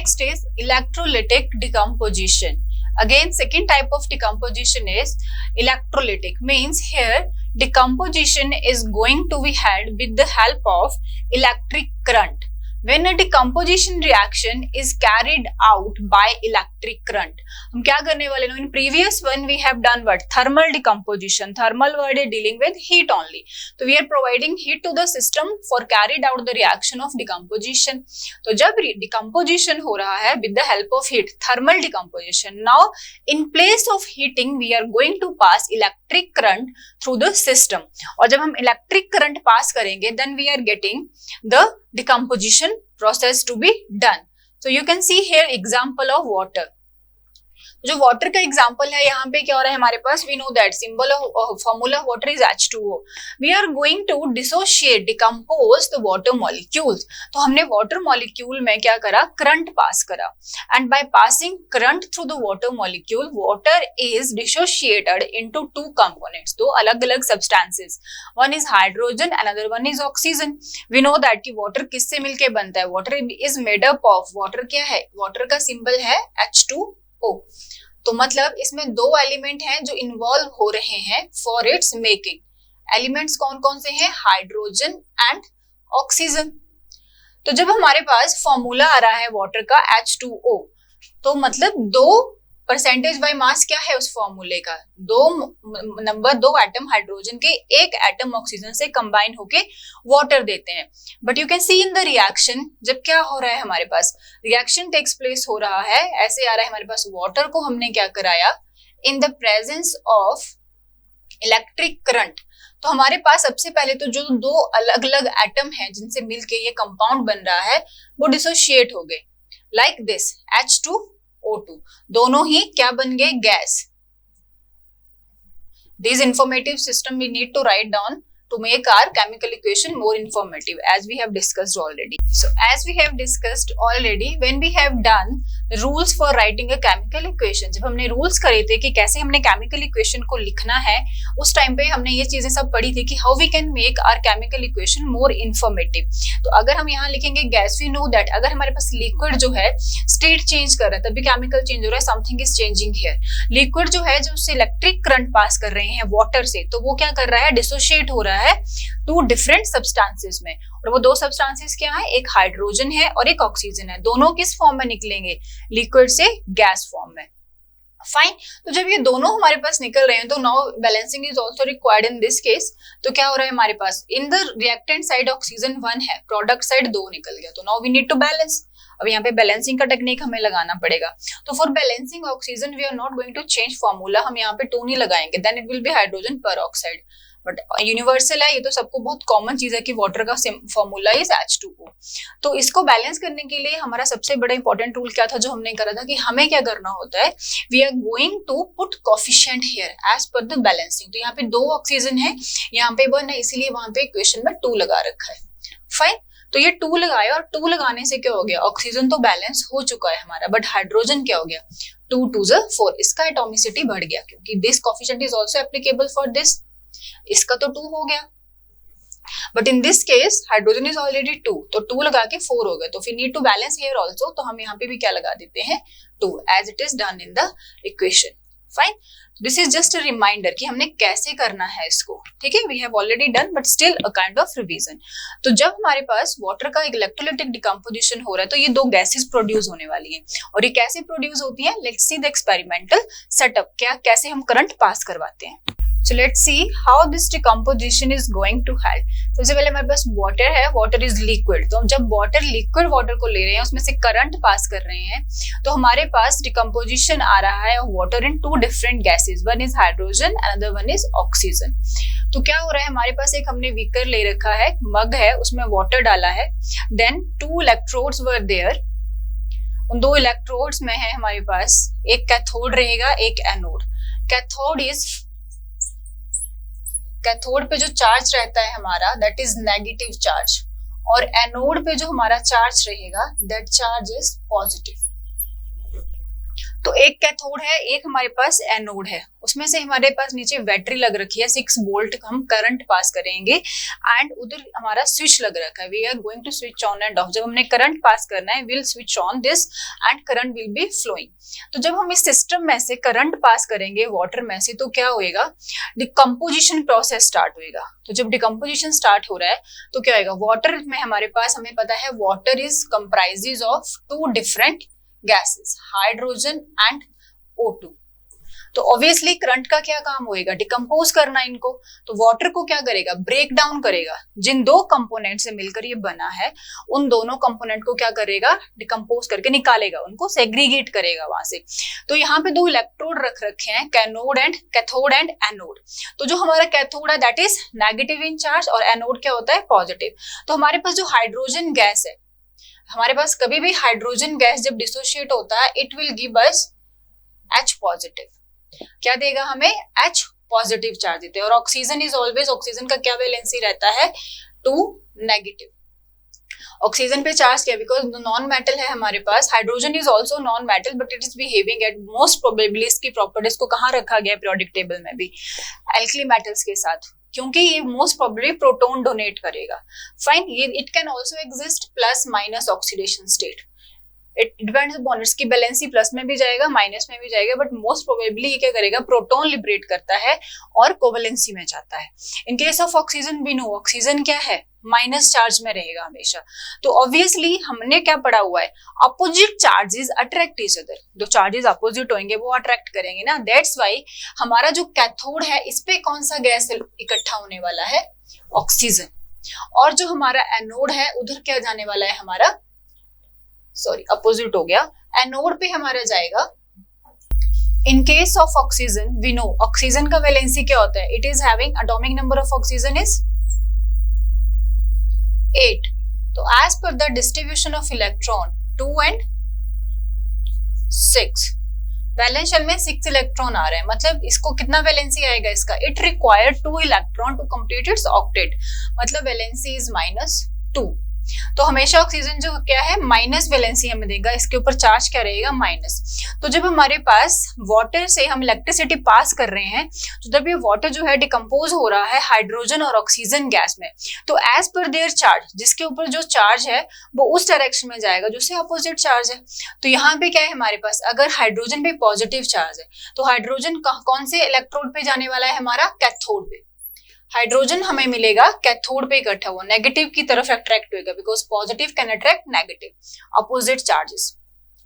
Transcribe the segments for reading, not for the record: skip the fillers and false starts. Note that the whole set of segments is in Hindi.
Next is electrolytic decomposition. Again, second type of decomposition is electrolytic. Means here decomposition is going to be held with the help of electric current. When a decomposition reaction is carried out by electric current, हम क्या करने वाले हैं? In previous one we have done what? Thermal decomposition. Thermal word is dealing with heat only. So we are providing heat to the system for carried out the reaction of decomposition. तो जब decomposition हो रहा है with the help of heat, thermal decomposition. Now in place of heating we are going to pass electric current through the system. और जब हम electric current pass करेंगे, then we are getting the decomposition process to be done. So you can see here example of water. जो वाटर का एग्जाम्पल है यहाँ पे क्या हो रहा है हमारे पास, we know that symbol of formula water is H2O. We are going to dissociate decompose the water molecules. तो हमने वाटर मॉलिक्यूल में क्या करा, करंट पास करा, and by passing current through the water molecule water is dissociated into two components, दो अलग अलग substances. One is hydrogen, another one is oxygen. We know that कि वाटर किससे मिलके बनता है, water is made up of, water क्या है, वाटर का सिंबल है H2O. तो मतलब इसमें दो एलिमेंट हैं जो इन्वॉल्व हो रहे हैं फॉर इट्स मेकिंग. एलिमेंट्स कौन कौन से हैं, हाइड्रोजन एंड ऑक्सीजन. तो जब हमारे पास फॉर्मूला आ रहा है वाटर का H2O, तो मतलब दो परसेंटेज बाय मास क्या है उस फॉर्मूले का, दो एटम हाइड्रोजन के, एक एटम ऑक्सीजन से कंबाइन होके वाटर देते हैं. But you can see in the reaction, जब क्या हो रहा है हमारे पास, रिएक्शन टेक्स प्लेस हो रहा है, ऐसे आ रहा है हमारे पास, वाटर को हमने क्या कराया in the presence of electric current. तो हमारे पास सबसे पहले तो जो दो अलग अलग एटम है जिनसे मिलके ये कंपाउंड बन रहा है वो डिसोशिएट हो गए, लाइक दिस H2O2. दोनों ही क्या बन गए, gas. These informative system we need to write down to make our chemical equation more informative, as we have discussed already. So as we have discussed already, when we have done rules for writing a chemical equation, जब हमने rules करे थे कि कैसे हमने chemical equation को लिखना है, उस टाइम पे हमने ये चीजें सब पढ़ी थी कि how we can make our chemical equation more informative. तो अगर हम यहाँ लिखेंगे गैस, we know that अगर हमारे पास liquid जो है state change कर रहा है, तभी chemical change हो रहा है, something is changing here. Liquid जो है, जो उससे इलेक्ट्रिक करंट पास कर रहे हैं वाटर से, तो वो क्या कर रहा है, डिसोशिएट हो रहा है टू डिफरेंट सब्सटेंसेस में. और वो दो सब्सटेंसेस क्या है, एक हाइड्रोजन है और एक ऑक्सीजन है. दोनों किस फॉर्म में निकलेंगे, लिक्विड से गैस फॉर्म में. फाइन. तो जब ये दोनों हमारे पास निकल रहे हैं तो now balancing is also required in this case. तो क्या हो रहा है हमारे पास, in the reactant side oxygen 1 है, प्रोडक्ट साइड 2 निकल गया. तो now we need to balance. अब यहाँ पे बैलेंसिंग का टेक्निक हमें लगाना पड़ेगा. तो for balancing oxygen we are not going to change formula, हम यहाँ पे 2 नहीं लगाएंगे, then it will be hydrogen peroxide. But universal है, ये तो सबको बहुत कॉमन चीज है कि वाटर का फॉर्मूला इज H2O. तो इसको बैलेंस करने के लिए हमारा सबसे बड़ा इंपॉर्टेंट रूल क्या था जो हमने करा था, कि हमें क्या करना होता है, we are going to put coefficient here as per the balancing. तो यहाँ पे 2 ऑक्सीजन है, यहाँ पे 1 है, इसीलिए वहां पे इक्वेशन में 2 लगा रखा है. फाइन. तो ये 2 लगाया, और 2 लगाने से क्या हो गया, ऑक्सीजन तो बैलेंस हो चुका है हमारा, बट हाइड्रोजन क्या हो गया, 2 2 4, इसका एटॉमिसिटी बढ़ गया, क्योंकि this coefficient is also applicable for this. इसका तो 2 हो गया, but in this case hydrogen is already 2, तो 2 लगा के 4 हो गए. तो फिर need to balance here also, तो हम यहाँ पे भी क्या लगा देते हैं, 2, as it is done in the equation. Fine. This is just a reminder कि हमने कैसे करना है इसको. ठीक है, we have already done, but still a kind of revision. तो जब हमारे पास वाटर का एक इलेक्ट्रोलाइटिक डिकम्पोजिशन हो रहा है, तो ये 2 गैसेस प्रोड्यूस होने वाली हैं. और ये कैसे प्रोड्यूस होती है, let's see the experimental setup, क्या कैसे हम करंट पास करवाते हैं. So let's see how this decomposition is going to help. सबसे पहले हमारे पास वाटर है, वाटर इज लिक्विड. तो हम जब लिक्विड वाटर को ले रहे हैं, उसमें से करंट पास कर रहे हैं, तो हमारे पास डिकम्पोजिशन आ रहा है water in 2 different gases. One is hydrogen, another one is oxygen. तो क्या हो रहा है हमारे पास, एक हमने बीकर ले रखा है, मग है, उसमें वाटर डाला है, देन 2 इलेक्ट्रोड्स वर देयर. उन 2 इलेक्ट्रोड्स में है हमारे पास एक कैथोड रहेगा, एक एनोड. कैथोड पे जो चार्ज रहता है हमारा, दैट इज नेगेटिव चार्ज, और एनोड पे जो हमारा चार्ज रहेगा, दैट चार्ज इज पॉजिटिव. तो एक कैथोड है, एक हमारे पास एनोड है, उसमें से हमारे पास नीचे बैटरी लग रखी है, 6 वोल्ट हम करंट पास करेंगे एंड उधर हमारा स्विच लग रखा है, we are going to switch on and off. जब हमने करंट पास करना है, will switch on this and current will be flowing. तो जब हम इस सिस्टम में से करंट पास करेंगे वाटर में से, तो क्या होएगा, डिकम्पोजिशन प्रोसेस स्टार्ट होएगा। तो जब डिकम्पोजिशन स्टार्ट हो रहा है तो क्या होएगा, वाटर में हमारे पास, हमें पता है water is comprises of 2 different gases, hydrogen and O2। तो ऑब्वियसली करंट का क्या काम होएगा, डिकम्पोज करना इनको। तो वाटर को क्या करेगा, ब्रेक डाउन करेगा। जिन 2 कंपोनेंट से मिलकर ये बना है, उन दोनों कंपोनेंट को क्या करेगा, डिकम्पोज करके निकालेगा, उनको सेग्रीगेट करेगा वहां से। तो यहाँ पे 2 इलेक्ट्रोड रख रखे हैं, कैथोड एंड एनोड। तो जो हमारा कैथोड है that is negative in charge और एनोड क्या होता है, पॉजिटिव। तो हमारे पास जो हाइड्रोजन गैस है, हमारे पास कभी भी हाइड्रोजन गैस जब डिसोशिएट होता है, it will give us H positive. क्या देगा हमें, H पॉजिटिव चार्ज देते हैं। और ऑक्सीजन इज ऑलवेज, ऑक्सीजन का क्या वैलेंसी रहता है, 2 नेगेटिव। ऑक्सीजन पे चार्ज क्या, बिकॉज नॉन मेटल है हमारे पास। Hydrogen is also non metal but it is behaving at most probably, इसकी प्रॉपर्टीज को कहाँ रखा गया पीरियोडिक टेबल में भी, एल्कली मेटल्स के साथ, क्योंकि ये मोस्ट प्रोबेबली प्रोटॉन डोनेट करेगा। फाइन, ये it can also exist plus minus oxidation state, it depends upon, इसकी बैलेंसी प्लस में भी जाएगा माइनस में भी जाएगा, बट मोस्ट प्रोबेबली ये क्या करेगा, प्रोटॉन लिबरेट करता है और कोवेलेंसी में जाता है। इन केस ऑफ ऑक्सीजन भी नो, ऑक्सीजन क्या है, माइनस चार्ज में रहेगा हमेशा। तो ऑब्वियसली हमने क्या पढ़ा हुआ है, opposite charges attract each other. जो चार्जेस अपोजिट होंगे वो अट्रैक्ट करेंगे ना, दैट्स वाई हमारा जो कैथोड है इस पे कौन सा गैस इकट्ठा होने वाला है, ऑक्सीजन। और जो हमारा एनोड है उधर क्या जाने वाला है हमारा, सॉरी अपोजिट हो गया, एनोड पे हमारा जाएगा। In case of oxygen we know, oxygen का वैलेंसी क्या होता है, it is having atomic number of oxygen is 8। तो as per the distribution of electron 2 and 6, valence shell में 6 इलेक्ट्रॉन आ रहे हैं, मतलब इसको कितना वैलेंसी आएगा इसका, it require 2 electron to complete its octet, मतलब वैलेंसी इज -2। तो हमेशा ऑक्सीजन जो क्या है माइनस वैलेंसी हमें देगा, इसके ऊपर चार्ज क्या रहेगा, माइनस। तो जब हमारे पास वाटर से हम इलेक्ट्रिसिटी पास कर रहे हैं, तो जब ये वाटर जो है डिकम्पोज हो रहा है हाइड्रोजन और ऑक्सीजन गैस में, तो एज पर देयर चार्ज, जिसके ऊपर जो चार्ज है वो उस डायरेक्शन में जाएगा जिससे अपोजिट चार्ज है। तो यहाँ पे क्या है हमारे पास, अगर हाइड्रोजन पे पॉजिटिव चार्ज है तो हाइड्रोजन कौन से इलेक्ट्रोड पे जाने वाला है, हमारा कैथोड पे। हाइड्रोजन हमें मिलेगा कैथोड पे इकट्ठा हुआ, नेगेटिव की तरफ अट्रैक्ट होगा, because positive can attract negative, opposite charges.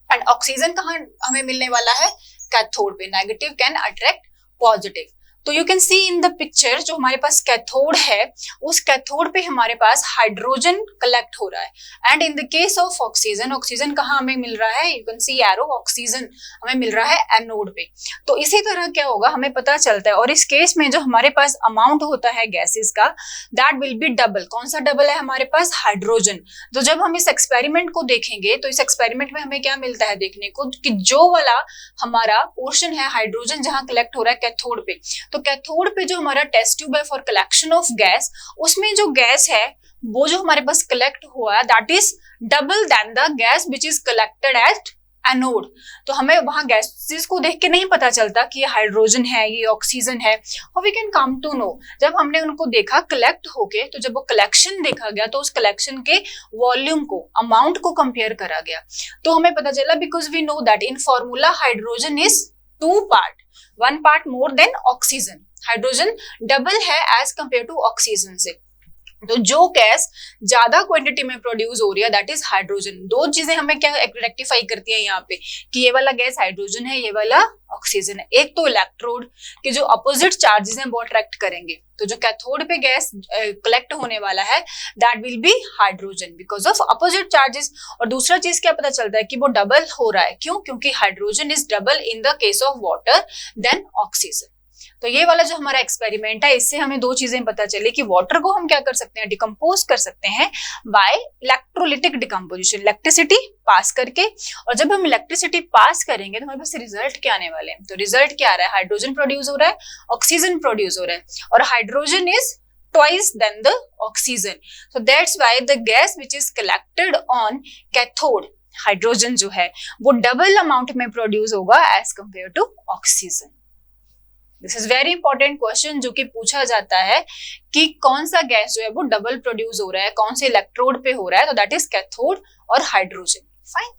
And oxygen कहाँ हमें मिलने वाला है, कैथोड पे, नेगेटिव कैन अट्रैक्ट पॉजिटिव। तो you can see in the picture, जो हमारे पास कैथोड है उस कैथोड पे हमारे पास हाइड्रोजन कलेक्ट हो रहा है, and in the case of oxygen, oxygen कहाँ हमें मिल रहा है, you can see arrow, oxygen हमें मिल रहा है एनोड पे। तो इसी तरह क्या होगा हमें पता चलता है, और इस केस में जो हमारे पास अमाउंट होता है गैसेस का, दैट विल बी डबल। कौन सा डबल है हमारे पास, हाइड्रोजन। तो जब हम इस एक्सपेरिमेंट को देखेंगे तो इस एक्सपेरिमेंट में हमें क्या मिलता है देखने को, कि जो वाला हमारा पोर्शन है हाइड्रोजन जहां कलेक्ट हो रहा है कैथोड पे, तो कैथोड पे जो हमारा टेस्ट ट्यूब है फॉर कलेक्शन ऑफ गैस, उसमें जो गैस है वो जो हमारे पास कलेक्ट हुआ है that is double than the gas which is collected at anode. तो हमें वहां गैसेस को देख के नहीं पता चलता कि ये हाइड्रोजन है, ये ऑक्सीजन है, और we can come to know जब हमने उनको देखा कलेक्ट होके, तो जब वो कलेक्शन देखा गया तो उस कलेक्शन के वॉल्यूम को, अमाउंट को कंपेयर करा गया, तो हमें पता चला, because we know that in formula hydrogen is 2 part, 1 part more than oxygen. Hydrogen double है एज कंपेयर टू ऑक्सीजन से। तो जो गैस ज्यादा क्वांटिटी में प्रोड्यूस हो रही है दैट इज हाइड्रोजन। 2 चीजें हमें क्या रेक्टिफाई करती है यहाँ पे, कि ये वाला गैस हाइड्रोजन है, ये वाला ऑक्सीजन है। एक तो इलेक्ट्रोड के जो अपोजिट चार्जेस हैं वो अट्रैक्ट करेंगे, तो जो कैथोड पे गैस कलेक्ट होने वाला है that will be hydrogen because of opposite charges. और दूसरा चीज क्या पता चलता है कि वो डबल हो रहा है, क्यों, क्योंकि hydrogen is double in the case of water than oxygen. तो ये वाला जो हमारा एक्सपेरिमेंट है, इससे हमें 2 चीजें पता चली कि वाटर को हम क्या कर सकते हैं, डिकम्पोज कर सकते हैं by electrolytic decomposition, electricity pass करके। और जब हम इलेक्ट्रिसिटी पास करेंगे तो हमारे पास रिजल्ट क्या आने वाले हैं, तो रिजल्ट क्या आ रहा है, हाइड्रोजन प्रोड्यूस हो रहा है, ऑक्सीजन प्रोड्यूस हो रहा है, और hydrogen is twice than the oxygen. So that's why the gas which is collected on cathode hydrogen जो है वो डबल अमाउंट में प्रोड्यूस होगा as compare to oxygen. This is very important question जो कि पूछा जाता है कि कौन सा गैस जो है वो डबल प्रोड्यूस हो रहा है, कौन से इलेक्ट्रोड पे हो रहा है, तो दैट इज कैथोड और हाइड्रोजन। फाइन।